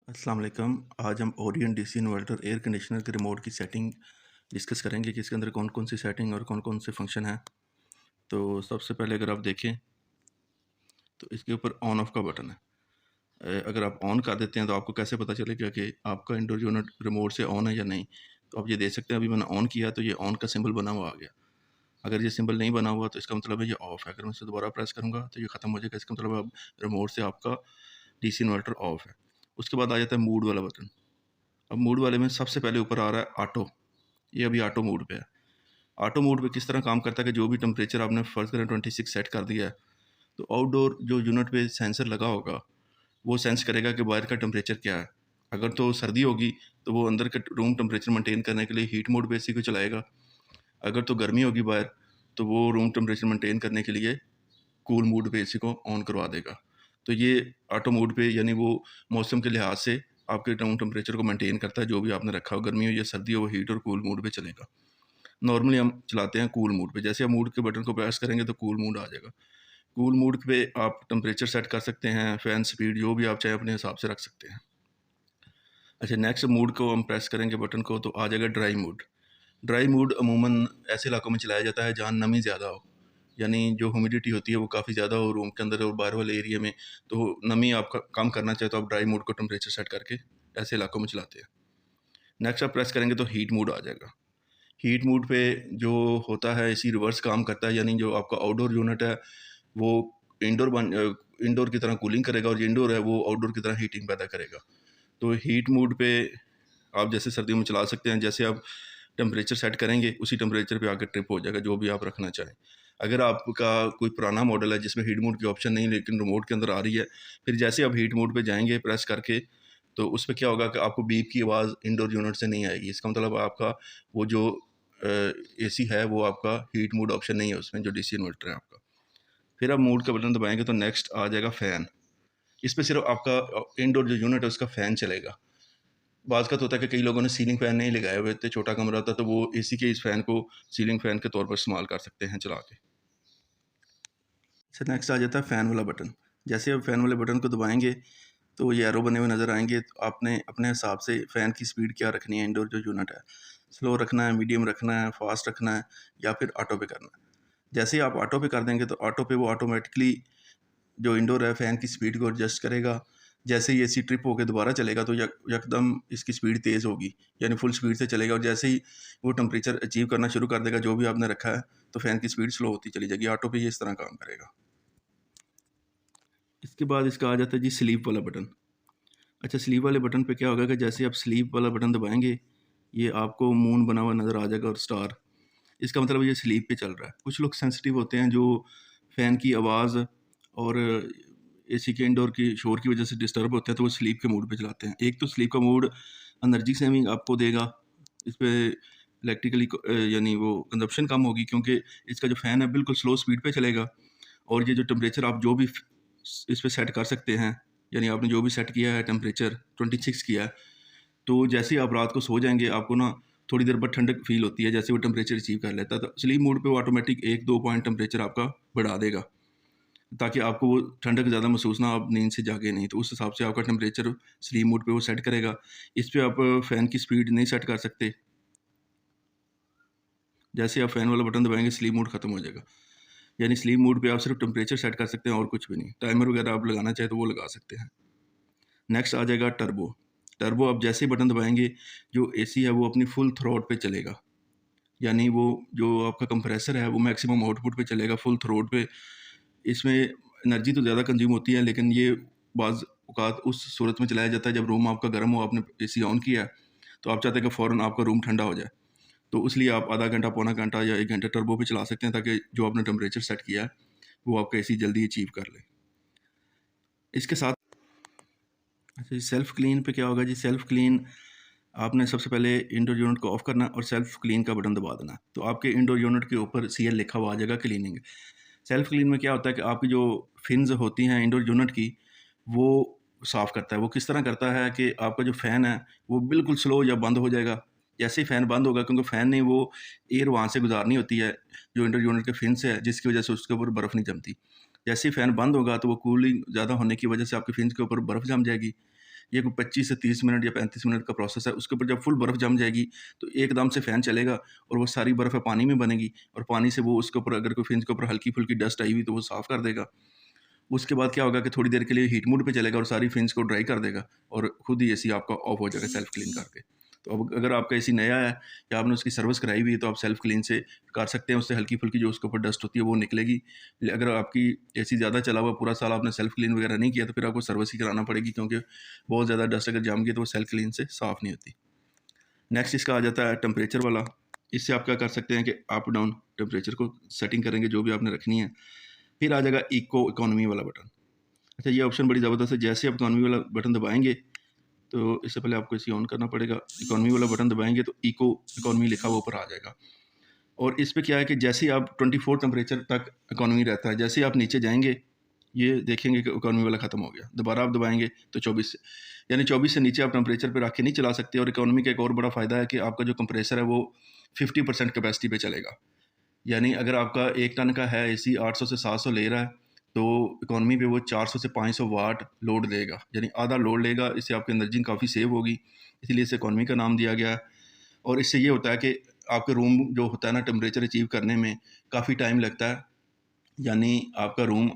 अस्सलाम वालेकुम। आज हम Orion DC inverter air conditioner के रिमोट की सेटिंग डिस्कस करेंगे कि इसके अंदर कौन कौन सी सेटिंग और कौन कौन से फंक्शन हैं। तो सबसे पहले अगर आप देखें तो इसके ऊपर ऑन ऑफ का बटन है। अगर आप ऑन कर देते हैं तो आपको कैसे पता चलेगा कि आपका इंडोर यूनिट रिमोट से ऑन है या नहीं। तो आप ये देख सकते हैं, अभी मैंने ऑन किया तो ये ऑन का सिंबल बना हुआ आ गया। अगर ये सिंबल नहीं बना हुआ तो इसका मतलब है ये ऑफ है। अगर मैं इसे दोबारा प्रेस करूँगा तो ये ख़त्म हो जाएगा। इसका मतलब अब रिमोट से आपका डीसी इन्वर्टर ऑफ है। उसके बाद आ जाता है मूड वाला बटन। अब मूड वाले में सबसे पहले ऊपर आ रहा है ऑटो। ये अभी ऑटो मोड पे है। ऑटो मोड पे किस तरह काम करता है कि जो भी टेम्परेचर आपने फ़र्ज़ करें 26 सेट कर दिया है, तो आउटडोर जो यूनिट पे सेंसर लगा होगा, वो सेंस करेगा कि बाहर का टेम्परेचर क्या है। अगर तो सर्दी होगी, तो वो अंदर का रूम टेम्परेचर मेंटेन करने के लिए हीट मोड पे इसी को चलाएगा। अगर तो गर्मी होगी बाहर, तो वो रूम टेम्परेचर मेंटेन करने के लिए कूल मोड पे इसी को ऑन करवा देगा। तो ये ऑटो मोड पे यानी वो मौसम के लिहाज से आपके रूम टेम्परेचर को मेंटेन करता है। जो भी आपने रखा हो, गर्मी हो या सर्दी हो, वो हीट और कूल मोड पे चलेगा। नॉर्मली हम चलाते हैं कूल मोड पे। जैसे आप मोड के बटन को प्रेस करेंगे तो कूल मोड आ जाएगा। कूल मोड पे आप टेम्परेचर सेट कर सकते हैं, फ़ैन स्पीड जो भी आप चाहें अपने हिसाब से रख सकते हैं। अच्छा, नेक्स्ट मोड को हम प्रेस करेंगे बटन को तो आ जाएगा ड्राई मोड। ड्राई मोड अमूमन ऐसे इलाकों में चलाया जाता है जहाँ नमी ज़्यादा हो, यानी जो ह्यूमिडिटी होती है वो काफ़ी ज़्यादा हो रूम के अंदर और बाहर वाले एरिया में। तो नमी आप कम करना चाहे तो आप ड्राई मोड को टेम्परेचर सेट करके ऐसे इलाकों में चलाते हैं। नेक्स्ट आप प्रेस करेंगे तो हीट मोड आ जाएगा। हीट मोड पे जो होता है इसी रिवर्स काम करता है, यानी जो आपका आउटडोर यूनिट है वो इंडोर की तरह कूलिंग करेगा और जो इंडोर है वो आउटडोर की तरह हीटिंग पैदा करेगा। तो हीट मोड पे आप जैसे सर्दियों में चला सकते हैं, जैसे आप टेम्परेचर सेट करेंगे उसी टेम्परेचर पे आके ट्रिप हो जाएगा जो भी आप रखना चाहें। अगर आपका कोई पुराना मॉडल है जिसमें हीट मोड की ऑप्शन नहीं लेकिन रिमोट के अंदर आ रही है, फिर जैसे आप हीट मोड पे जाएंगे प्रेस करके, तो उसमें क्या होगा कि आपको बीप की आवाज़ इंडोर यूनिट से नहीं आएगी। इसका मतलब आपका वो जो एसी है वो आपका हीट मोड ऑप्शन नहीं है उसमें, जो डीसी इन्वर्टर है आपका। फिर आप मोड का बटन दबाएंगे तो नेक्स्ट आ जाएगा फ़ैन। इस पे सिर्फ आपका इंडोर जो यूनिट है उसका फ़ैन चलेगा। बाज़ का तो होता है कि कई लोगों ने सीलिंग फ़ैन नहीं लगाए हुए, इतने छोटा कमरा होता है तो वो एसी के इस फ़ैन को सीलिंग फ़ैन के तौर पर इस्तेमाल कर सकते हैं चला के। फिर नेक्स्ट आ जाता है फ़ैन वाला बटन। जैसे आप फ़ैन वाले बटन को दबाएंगे तो ये एरो बने हुए नज़र आएंगे। तो आपने अपने हिसाब से फ़ैन की स्पीड क्या रखनी है, इंडोर जो यूनिट है, स्लो रखना है, मीडियम रखना है, फास्ट रखना है या फिर ऑटो पे करना है। जैसे ही आप ऑटो पे कर देंगे तो ऑटो पे वो ऑटोमेटिकली जो इंडोर है फ़ैन की स्पीड को एडजस्ट करेगा। जैसे ही एसी ट्रिप होकर दोबारा चलेगा तो यकदम इसकी स्पीड तेज़ होगी, यानी फुल स्पीड से चलेगा और जैसे ही वो टेम्परेचर अचीव करना शुरू कर देगा जो भी आपने रखा है, तो फ़ैन की स्पीड स्लो होती चली जाएगी। ऑटो पे ये इस तरह काम करेगा। इसके बाद इसका आ जाता है जी स्लीप वाला बटन। अच्छा, स्लीप वाले बटन पे क्या होगा कि जैसे आप स्लीप वाला बटन दबाएंगे, ये आपको मून बना हुआ नज़र आ जाएगा और स्टार। इसका मतलब ये स्लीप पे चल रहा है। कुछ लोग सेंसिटिव होते हैं जो फ़ैन की आवाज़ और एसी के इंडोर की शोर की वजह से डिस्टर्ब होते हैं, तो वो स्लीप के मूड पे चलाते हैं। एक तो स्लीप का मूड एनर्जी सेविंग आपको देगा, इस पे इलेक्ट्रिकली यानी वो कंजप्शन कम होगी क्योंकि इसका जो फ़ैन है बिल्कुल स्लो स्पीड पे चलेगा। और ये जो टेम्परेचर आप जो भी इस पे सेट कर सकते हैं, यानी आपने जो भी सेट किया है टेम्परेचर 26 किया है, तो जैसे ही आप रात को सो जाएँगे आपको ना थोड़ी देर बाद ठंडक फ़ील होती है, जैसे वो टेम्परेचर अचीव कर लेता है। तो स्लीप मोड पे वो ऑटोमेटिक 1-2 पॉइंट टेम्परेचर आपका बढ़ा देगा, ताकि आपको वो ठंडक ज़्यादा महसूस ना, आप नींद से जागे नहीं। तो उस हिसाब से आपका टेम्परेचर स्लीप मोड पे वो सेट करेगा। इस पे आप फ़ैन की स्पीड नहीं सेट कर सकते। जैसे आप फ़ैन वाला बटन दबाएँगे स्लीप मोड ख़त्म हो जाएगा। यानी स्लीप मोड पे आप सिर्फ़ टेम्परेचर सेट कर सकते हैं और कुछ भी नहीं। टाइमर वगैरह आप लगाना चाहें तो वो लगा सकते हैं। नेक्स्ट आ जाएगा टर्बो। टर्बो आप जैसे ही बटन दबाएँगे, जो एसी है वो अपनी फुल थ्रॉट पे चलेगा। यानी वो जो आपका कंप्रेसर है वो मैक्सिमम आउटपुट पे चलेगा फुल थ्रॉट पे। इसमें एनर्जी तो ज़्यादा कंज़्यूम होती है, लेकिन ये बाज़ औक़ात उस सूरत में चलाया जाता है जब रूम आपका गर्म हो, आपने एसी ऑन किया है, तो आप चाहते हैं कि फ़ौरन आपका रूम ठंडा हो जाए। तो इसलिए आप आधा घंटा, पौना घंटा या 1 घंटा टर्बो पे चला सकते हैं ताकि जो आपने टेम्परेचर सेट किया है, वो आपका एसी जल्दी अचीव कर ले। इसके साथ अच्छा जी, सेल्फ़ क्लीन पे क्या होगा जी, सेल्फ़ क्लीन आपने सबसे पहले इंडोर यूनिट को ऑफ़ करना और सेल्फ़ क्लीन का बटन दबा देना। तो आपके इंडोर यूनिट के ऊपर सीएल लिखा हुआ आ जाएगा क्लीनिंग। सेल्फ़ क्लीन में क्या होता है कि आपकी जो फिन्स होती हैं इंडोर यूनिट की, वो साफ़ करता है। वो किस तरह करता है कि आपका जो फ़ैन है, वो बिल्कुल स्लो या बंद हो जाएगा। जैसे ही फ़ैन बंद होगा, क्योंकि फ़ैन ने वो एयर वहाँ से गुज़ारनी होती है, जो इंडोर यूनिट के फिन्स है, जिसकी वज़ह से उसके ऊपर बर्फ़ नहीं जमती। जैसे ही फ़ैन बंद होगा, तो वो कूलिंग ज़्यादा होने की वज़ह से आपके फिन्स के ऊपर बर्फ़ जम जाएगी। ये कोई 25 से 30 मिनट या 35 मिनट का प्रोसेस है। उसके ऊपर जब फुल बर्फ़ जम जाएगी तो एकदम से फ़ैन चलेगा और वो सारी बर्फ़ है पानी में बनेगी और पानी से वो उसके ऊपर अगर कोई फिंच के ऊपर हल्की-फुल्की डस्ट आई हुई तो वो साफ़ कर देगा। उसके बाद क्या होगा कि थोड़ी देर के लिए हीट मोड पे चलेगा और सारी फिंच को ड्राई कर देगा और खुद ही एसी आपका ऑफ हो जाएगा सेल्फ क्लीन करके। तो अब अगर आपका एसी नया है या आपने उसकी सर्विस कराई हुई है तो आप सेल्फ क्लीन से कर सकते हैं, उससे हल्की-फुल्की जो उसके ऊपर डस्ट होती है वो निकलेगी। अगर आपकी एसी ज़्यादा चला हुआ पूरा साल आपने सेल्फ क्लीन वगैरह नहीं किया तो फिर आपको सर्विस ही कराना पड़ेगी, क्योंकि बहुत ज़्यादा डस्ट अगर जम गई तो वो सेल्फ क्लीन से साफ़ नहीं होती। नेक्स्ट इसका आ जाता है टेम्परेचर वाला। इससे आप क्या कर सकते हैं कि अप डाउन टेम्परेचर को सेटिंग करेंगे जो भी आपने रखनी है। फिर आ जाएगा इको इकोनॉमी वाला बटन। अच्छा, ये ऑप्शन बड़ी ज़बरदस्त है। जैसे आप इकोनॉमी वाला बटन दबाएँगे तो इससे पहले आपको इसे ऑन करना पड़ेगा। इकोनॉमी वाला बटन दबाएँगे तो इको इकोनॉमी लिखा हुआ ऊपर आ जाएगा और इस पे क्या है कि जैसे ही आप 24 टेम्परेचर तक इकोनॉमी रहता है, जैसे ही आप नीचे जाएँगे ये देखेंगे कि इकोनॉमी वाला ख़त्म हो गया। दोबारा आप दबाएँगे तो 24 से, यानी 24 से नीचे आप टेम्परेचर पे रख के नहीं चला सकते। और इकोनॉमी का एक और बड़ा फ़ायदा है कि आपका जो कंप्रेसर है वो 50% कैपेसिटी पे चलेगा। यानी अगर आपका 1 टन का है एसी 800 से 700 ले रहा है, तो इकोनॉमी पे वो 400 से 500 वाट लोड लेगा, यानी आधा लोड लेगा। इससे आपकी एनर्जी काफ़ी सेव होगी, इसलिए इसे इकोनॉमी का नाम दिया गया है। और इससे ये होता है कि आपके रूम जो होता है ना टेम्परेचर अचीव करने में काफ़ी टाइम लगता है। यानी आपका रूम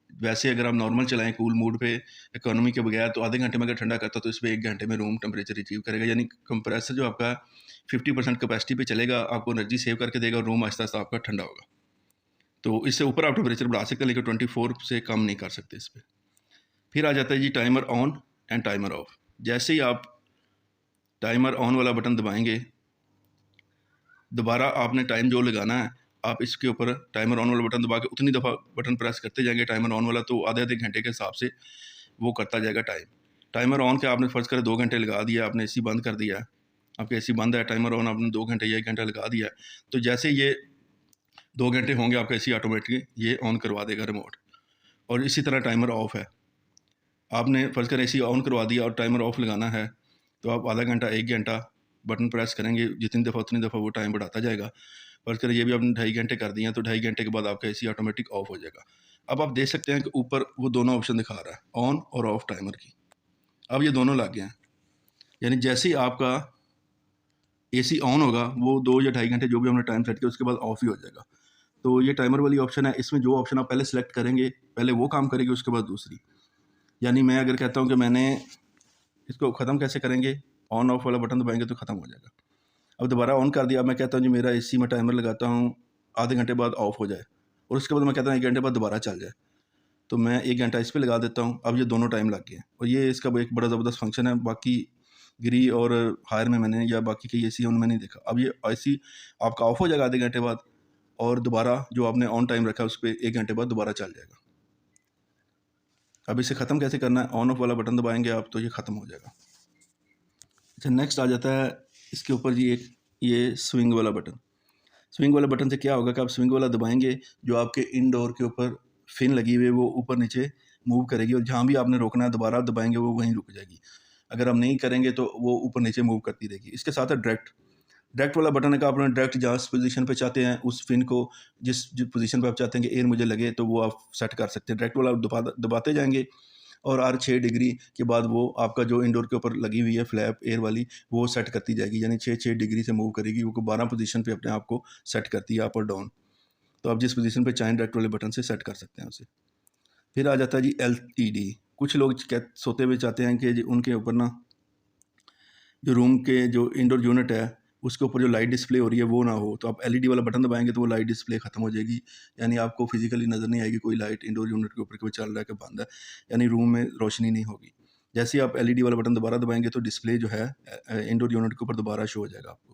वैसे अगर आप नॉर्मल चलाएँ कूल मोड पे इकोनॉमी के बगैर तो आधे घंटे में अगर ठंडा करता तो इसमें 1 घंटे में रूम टेम्परेचर अचीव करेगा। यानी कंप्रेसर जो आपका 50% कैपेसिटी पे चलेगा, आपको एनर्जी सेव करके देगा और रूम आहिस्ता-आहिस्ता आपका ठंडा होगा। तो इससे ऊपर आप टेम्परेचर बढ़ा सकते हैं लेकिन 24 से कम नहीं कर सकते इस पे। फिर आ जाता है जी timer on and timer off. जैसे ही आप टाइमर ऑन वाला बटन दबाएँगे, दोबारा आपने टाइम जो लगाना है, आप इसके ऊपर टाइमर ऑन वाला बटन दबा के उतनी दफ़ा बटन प्रेस करते जाएँगे टाइमर ऑन वाला, तो आधे-आधे घंटे के हिसाब से वो करता जाएगा टाइम। टाइमर ऑन के आपने फ़र्ज़ करें 2 घंटे लगा दिया, आपने एसी बंद कर दिया है। आपका एसी बंद है, टाइमर ऑन आपने 2 घंटे या 1 घंटा लगा दिया है। तो जैसे ये 2 घंटे होंगे आपका एसी ऑटोमेटिकली ये ऑन करवा देगा रिमोट। और इसी तरह टाइमर ऑफ है। आपने फ़र्ज़ करें एसी ऑन करवा दिया और टाइमर ऑफ लगाना है, तो आप आधा घंटा, 1 घंटा बटन प्रेस करेंगे, जितनी दफ़ा उतनी दफ़ा वो टाइम बढ़ाता जाएगा। फ़र्ज़ करें ये भी आपने 2.5 घंटे कर दिए हैं, तो 2.5 घंटे के बाद आपका एसी ऑटोमेटिक ऑफ हो जाएगा। अब आप देख सकते हैं कि ऊपर वो दोनों ऑप्शन दिखा रहा है, ऑन और ऑफ टाइमर की। अब ये दोनों लग गए हैं, यानी जैसे ही आपका एसी ऑन होगा, वो 2 या 2.5 घंटे जो भी हमने टाइम सेट किया, उसके बाद ऑफ ही हो जाएगा। तो ये टाइमर वाली ऑप्शन है, इसमें जो ऑप्शन आप पहले सेलेक्ट करेंगे, पहले वो काम करेगी, उसके बाद दूसरी। यानी मैं अगर कहता हूँ कि मैंने इसको ख़त्म कैसे करेंगे, ऑन ऑफ वाला बटन दबाएँगे तो ख़त्म हो जाएगा। अब दोबारा ऑन कर दिया, मैं कहता हूँ जी मेरा एसी में टाइमर लगाता हूँ आधे घंटे बाद ऑफ हो जाए, और उसके बाद मैं कहता हूँ 1 घंटे बाद दोबारा चल जाए, तो मैं 1 घंटा इस पे लगा देता हूँ। अब ये दोनों टाइम लग गए हैं और ये इसका एक बड़ा ज़बरदस्त फंक्शन है। बाकी गिरी और हायर में मैंने या बाकी कई एसी उनमें नहीं देखा। अब ये एसी आपका ऑफ हो जाएगा आधे घंटे बाद और दोबारा जो आपने ऑन टाइम रखा है उस पे 1 घंटे बाद दोबारा चल जाएगा। अब इसे ख़त्म कैसे करना है, ऑन ऑफ वाला बटन दबाएँगे आप तो ये ख़त्म हो जाएगा। अच्छा, नेक्स्ट आ जाता है इसके ऊपर जी एक ये स्विंग वाला बटन। स्विंग वाले बटन से क्या होगा कि आप स्विंग वाला दबाएँगे, जो आपके इनडोर के ऊपर फिन लगी हुई है वो ऊपर नीचे मूव करेगी और जहाँ भी आपने रोकना है दोबारा आप दबाएँगे वो वहीं रुक जाएगी। अगर आप नहीं करेंगे तो वो ऊपर नीचे मूव करती रहेगी। इसके साथ है डायरेक्ट। डायरेक्ट वाला बटन है कि आपने डायरेक्ट जिस पोज़ीशन पे चाहते हैं उस फिन को जिस पोज़ीशन पे आप चाहते हैं कि एयर मुझे लगे तो वो आप सेट कर सकते हैं। डायरेक्ट वाला आप दबाते जाएँगे और हर 6 डिग्री के बाद वो आपका जो इंडोर के ऊपर लगी हुई है फ्लैप एयर वाली वो सेट करती जाएगी, यानी 6-6 डिग्री से मूव करेगी। वो 12 पोजीशन पे अपने आप को सेट करती है अप और डाउन। तो आप जिस पोजीशन पे चाहें डायरेक्ट वाले बटन से सेट कर सकते हैं उसे। फिर आ जाता है जी एलईडी। कुछ लोग सोते हुए चाहते हैं कि उनके ऊपर ना जो रूम के जो इंडोर यूनिट है उसके ऊपर जो लाइट डिस्प्ले हो रही है वो ना हो, तो आप एलईडी वाला बटन दबाएंगे तो वो लाइट डिस्प्ले ख़त्म हो जाएगी। यानी आपको फिजिकली नज़र नहीं आएगी कोई लाइट इंडोर यूनिट के ऊपर कोई चल रहा है कि बंद है, यानी रूम में रोशनी नहीं होगी। जैसे ही आप एलईडी वाला बटन दोबारा दबाएंगे तो डिस्प्ले जो है इंडोर यूनिट के ऊपर दोबारा शो हो जाएगा आपको।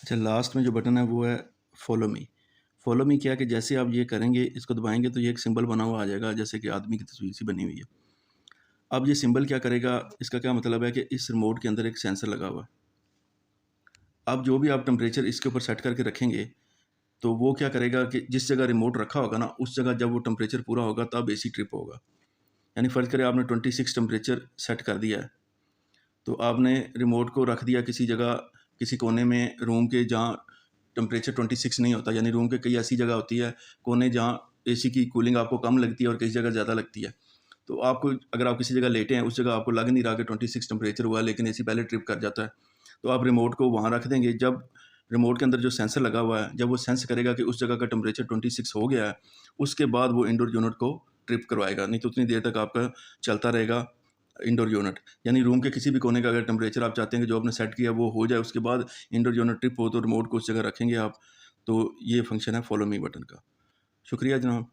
अच्छा, लास्ट में जो बटन है वो है फॉलो मी। फॉलो मी क्या है कि जैसे आप ये करेंगे, इसको दबाएंगे तो ये एक सिंबल बना हुआ आ जाएगा जैसे कि आदमी की तस्वीर सी बनी हुई है। अब ये सिंबल क्या करेगा, इसका क्या मतलब है कि इस रिमोट के अंदर एक सेंसर लगा हुआ है। अब जो भी आप टेम्परेचर इसके ऊपर सेट करके रखेंगे, तो वो क्या करेगा कि जिस जगह रिमोट रखा होगा ना, उस जगह जब वो टेम्परेचर पूरा होगा तब एसी ट्रिप होगा। यानी फ़र्ज़ करें आपने 26 टेम्परेचर सेट कर दिया है, तो आपने रिमोट को रख दिया किसी जगह, किसी कोने में रूम के जहाँ टेम्परेचर 26 नहीं होता। यानी रूम के कई ऐसी जगह होती है कोने जहाँ एसी की कूलिंग आपको कम लगती है और कई जगह ज़्यादा लगती है। तो आपको अगर आप किसी जगह लेटे हैं, उस जगह आपको लग नहीं रहा कि 26 टेम्परेचर हुआ है, लेकिन एसी पहले ट्रिप कर जाता है, तो आप रिमोट को वहाँ रख देंगे। जब रिमोट के अंदर जो सेंसर लगा हुआ है, जब वो सेंस करेगा कि उस जगह का टेम्परेचर 26 हो गया है, उसके बाद वो इंडोर यूनिट को ट्रिप करवाएगा। नहीं तो उतनी देर तक आपका चलता रहेगा इंडोर यूनिट। यानी रूम के किसी भी कोने का अगर टेम्परेचर आप चाहते हैं कि जो आपने सेट किया वो हो जाए, उसके बाद इंडोर यूनिट ट्रिप हो, तो रिमोट को उस जगह रखेंगे आप। तो ये फंक्शन है फॉलो मी बटन का। शुक्रिया जनाब।